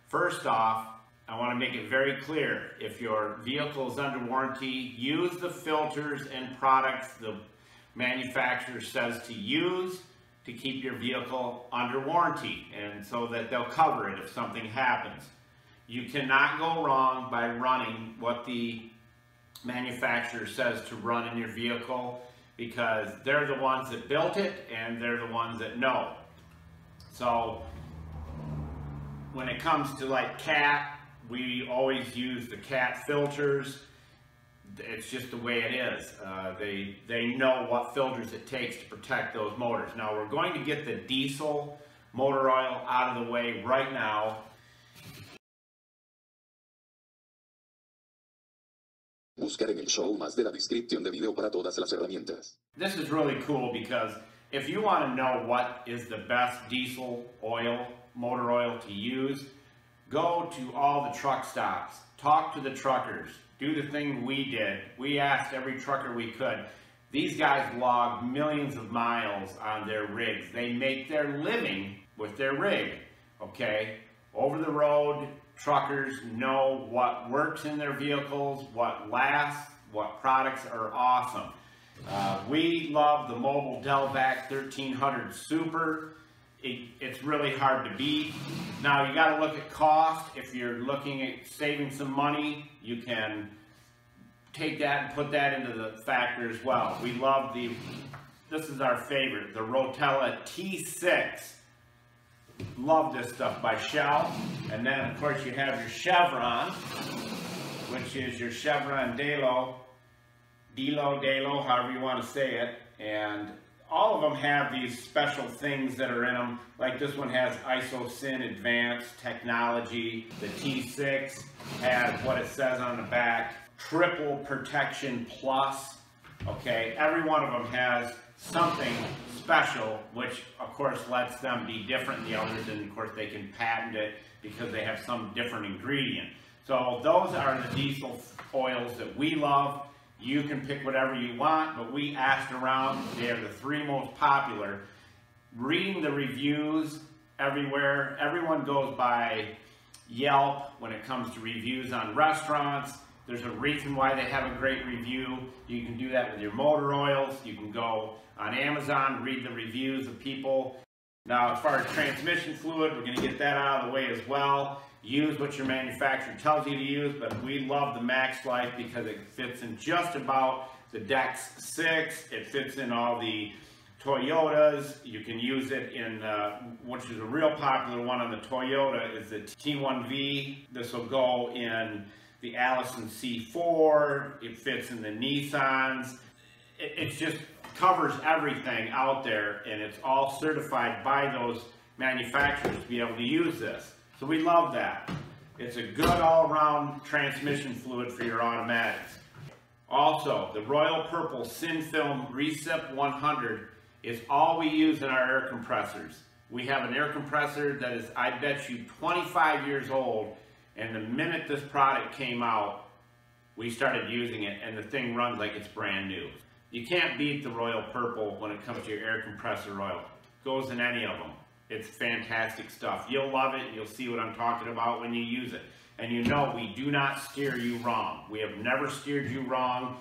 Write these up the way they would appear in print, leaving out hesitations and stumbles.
First off, I want to make it very clear, if your vehicle is under warranty, use the filters and products the manufacturer says to use to keep your vehicle under warranty, and so that they'll cover it if something happens. You cannot go wrong by running what the manufacturer says to run in your vehicle, because they're the ones that built it and they're the ones that know. So when it comes to like CAT, we always use the CAT filters. It's just the way it is. They know what filters it takes to protect those motors. Now we're going to get the diesel motor oil out of the way right now. Buscar en el show más de la descripción de video para todas las herramientas. This is really cool because if you want to know what is the best diesel oil, motor oil to use, go to all the truck stops, talk to the truckers, do the thing we did. We asked every trucker we could. These guys log millions of miles on their rigs. They make their living with their rig, okay? Over the road, truckers know what works in their vehicles, what lasts, what products are awesome. We love the Mobil Delvac 1300 Super. It's really hard to beat. Now you got to look at cost. If you're looking at saving some money, you can take that and put that into the factor as well. We love this is our favorite, the Rotella T6. Love this stuff by Shell. And then of course you have your Chevron, which is your Chevron Delo, however you want to say it. And all of them have these special things that are in them. Like this one has ISOCIN Advanced Technology. The T6 has what it says on the back, Triple Protection Plus. Okay, every one of them has something special, which of course lets them be different than the others, and of course they can patent it because they have some different ingredient. So those are the diesel oils that we love. You can pick whatever you want, but we asked around. They are the three most popular. Reading the reviews everywhere, everyone goes by Yelp when it comes to reviews on restaurants. There's a reason why they have a great review. You can do that with your motor oils. You can go on Amazon, read the reviews of people. Now, as far as transmission fluid, we're going to get that out of the way as well. Use what your manufacturer tells you to use, but we love the Max Life because it fits in just about the Dex 6. It fits in all the Toyotas. You can use it in, which is a real popular one on the Toyota, is the T1V. This will go in the Allison C4. It fits in the Nissans. It just covers everything out there, and it's all certified by those manufacturers to be able to use this. So we love that. It's a good all-around transmission fluid for your automatics. Also, the Royal Purple Synfilm Recip 100 is all we use in our air compressors. We have an air compressor that is, I bet you, 25 years old, and the minute this product came out, we started using it, and the thing runs like it's brand new. You can't beat the Royal Purple when it comes to your air compressor oil. Goes in any of them. It's fantastic stuff. You'll love it, and you'll see what I'm talking about when you use it. And you know we do not steer you wrong. We have never steered you wrong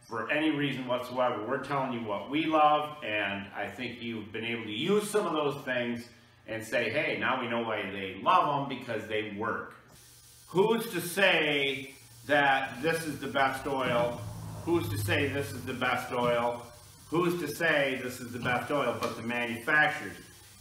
for any reason whatsoever. We're telling you what we love, and I think you've been able to use some of those things and say, hey, now we know why they love them, because they work. Who's to say that this is the best oil? Who's to say this is the best oil? Who's to say this is the best oil but the manufacturers?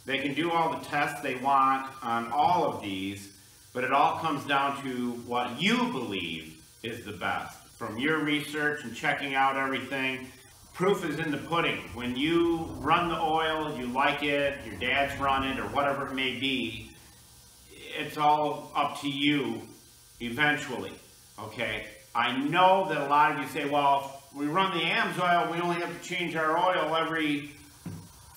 They can do all the tests they want on all of these, but it all comes down to what you believe is the best. From your research and checking out everything, proof is in the pudding. When you run the oil, you like it, your dad's run it, or whatever it may be, it's all up to you eventually, okay? I know that a lot of you say, well, if we run the AMSOIL, we only have to change our oil every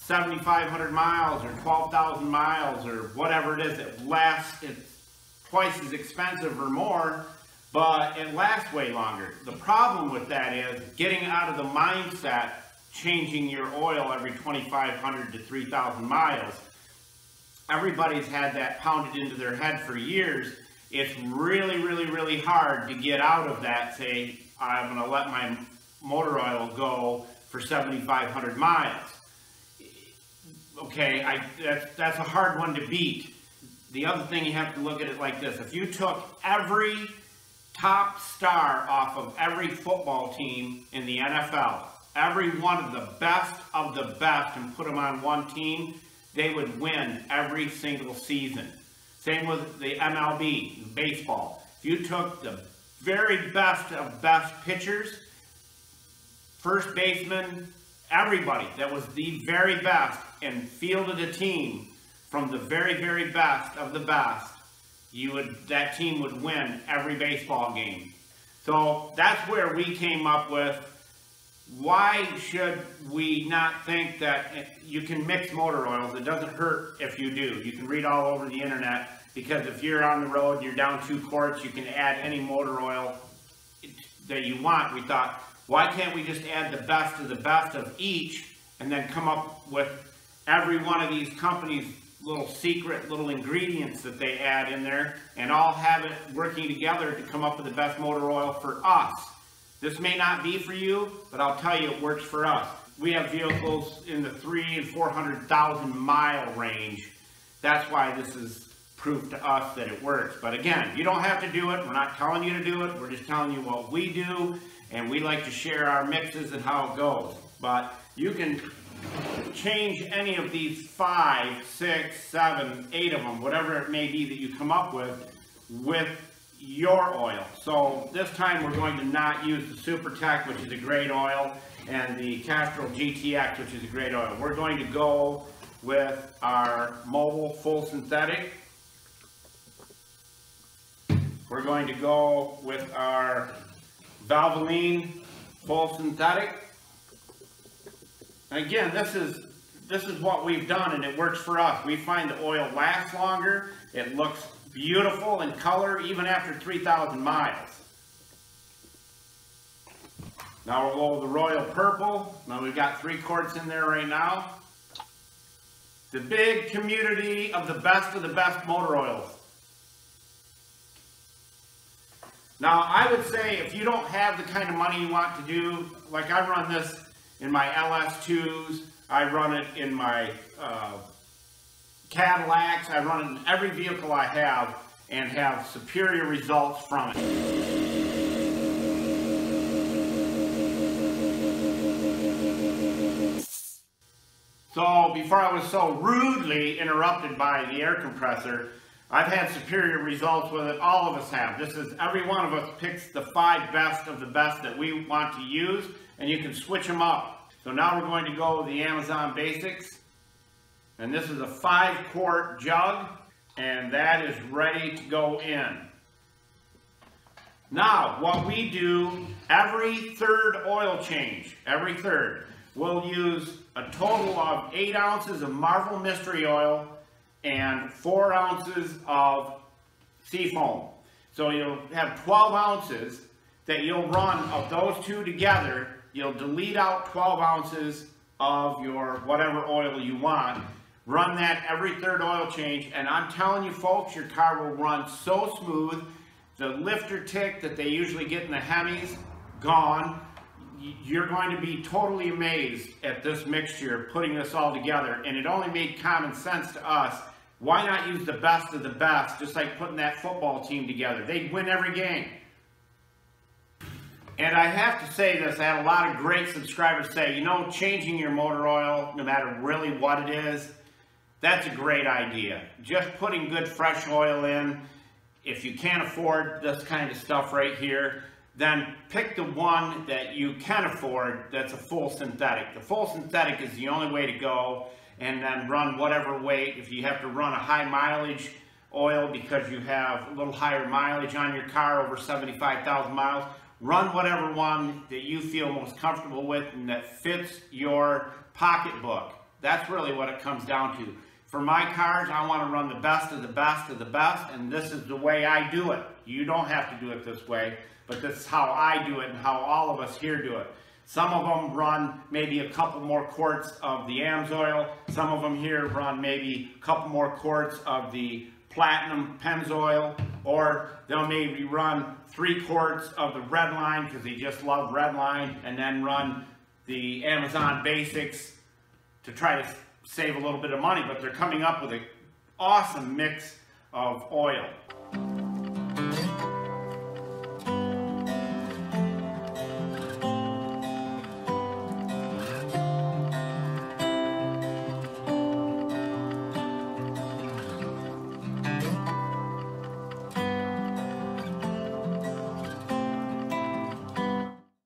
7,500 miles or 12,000 miles or whatever it is. It lasts, it's twice as expensive or more, but it lasts way longer. The problem with that is getting out of the mindset, changing your oil every 2,500 to 3,000 miles. everybody's had that pounded into their head for years. It's really, really, really hard to get out of that, say, I'm going to let my motor oil go for 7,500 miles. Okay, that's a hard one to beat. The other thing, you have to look at it like this. If you took every top star off of every football team in the NFL, every one of the best, and put them on one team, they would win every single season. Same with the MLB, baseball. If you took the very best of best pitchers, first baseman, everybody that was the very best, and fielded a team from the very, very best of the best, that team would win every baseball game. So that's where we came up with, why should we not think that you can mix motor oils? It doesn't hurt if you do. You can read all over the internet, because if you're on the road, you're down 2 quarts, you can add any motor oil that you want. We thought, why can't we just add the best of each, and then come up with every one of these companies' little secret little ingredients that they add in there, and all have it working together to come up with the best motor oil for us. This may not be for you, but I'll tell you, it works for us. We have vehicles in the 300,000 and 400,000 mile range. That's why this is proof to us that it works. But again, you don't have to do it. We're not telling you to do it. We're just telling you what we do, and we like to share our mixes and how it goes. But you can change any of these 5, 6, 7, 8 of them, whatever it may be that you come up with your oil. So this time we're going to not use the SuperTech, which is a great oil, and the Castrol GTX, which is a great oil. We're going to go with our Mobil Full Synthetic. We're going to go with our Valvoline Full Synthetic. And again, this is what we've done, and it works for us. We find the oil lasts longer. It looks beautiful in color, even after 3,000 miles. Now we'll go with the Royal Purple. Now we've got 3 quarts in there right now. The big community of the best motor oils. Now I would say, if you don't have the kind of money you want to do, like I run this in my LS2s, I run it in my Cadillacs, I run it in every vehicle I have, and have superior results from it. So before I was so rudely interrupted by the air compressor, I've had superior results with it. All of us have. This is, every one of us picks the 5 best of the best that we want to use, and you can switch them up. So now we're going to go with the Amazon Basics, and this is a 5-quart jug, and that is ready to go in. Now, what we do, every 3rd oil change, every 3rd, we'll use a total of 8 ounces of Marvel Mystery Oil and 4 ounces of Seafoam. So you'll have 12 ounces that you'll run of those 2 together. You'll delete out 12 ounces of your whatever oil you want. Run that every 3rd oil change, and I'm telling you folks, your car will run so smooth. The lifter tick that they usually get in the Hemis, gone. You're going to be totally amazed at this mixture, putting this all together, and it only made common sense to us. Why not use the best of the best, just like putting that football team together? They'd win every game. And I have to say this, I had a lot of great subscribers say, you know, changing your motor oil, no matter really what it is, that's a great idea. Just putting good fresh oil in, if you can't afford this kind of stuff right here, then pick the one that you can afford that's a full synthetic. The full synthetic is the only way to go, and then run whatever weight. If you have to run a high mileage oil because you have a little higher mileage on your car, over 75,000 miles, run whatever one that you feel most comfortable with and that fits your pocketbook. That's really what it comes down to. For my cars, I want to run the best of the best of the best, and this is the way I do it. You don't have to do it this way, but this is how I do it and how all of us here do it. Some of them run maybe a couple more quarts of the AMSOIL. Some of them here run maybe a couple more quarts of the Platinum Pennzoil, or they'll maybe run 3 quarts of the Redline because they just love Redline, and then run the Amazon Basics to try to save a little bit of money, but they're coming up with an awesome mix of oil.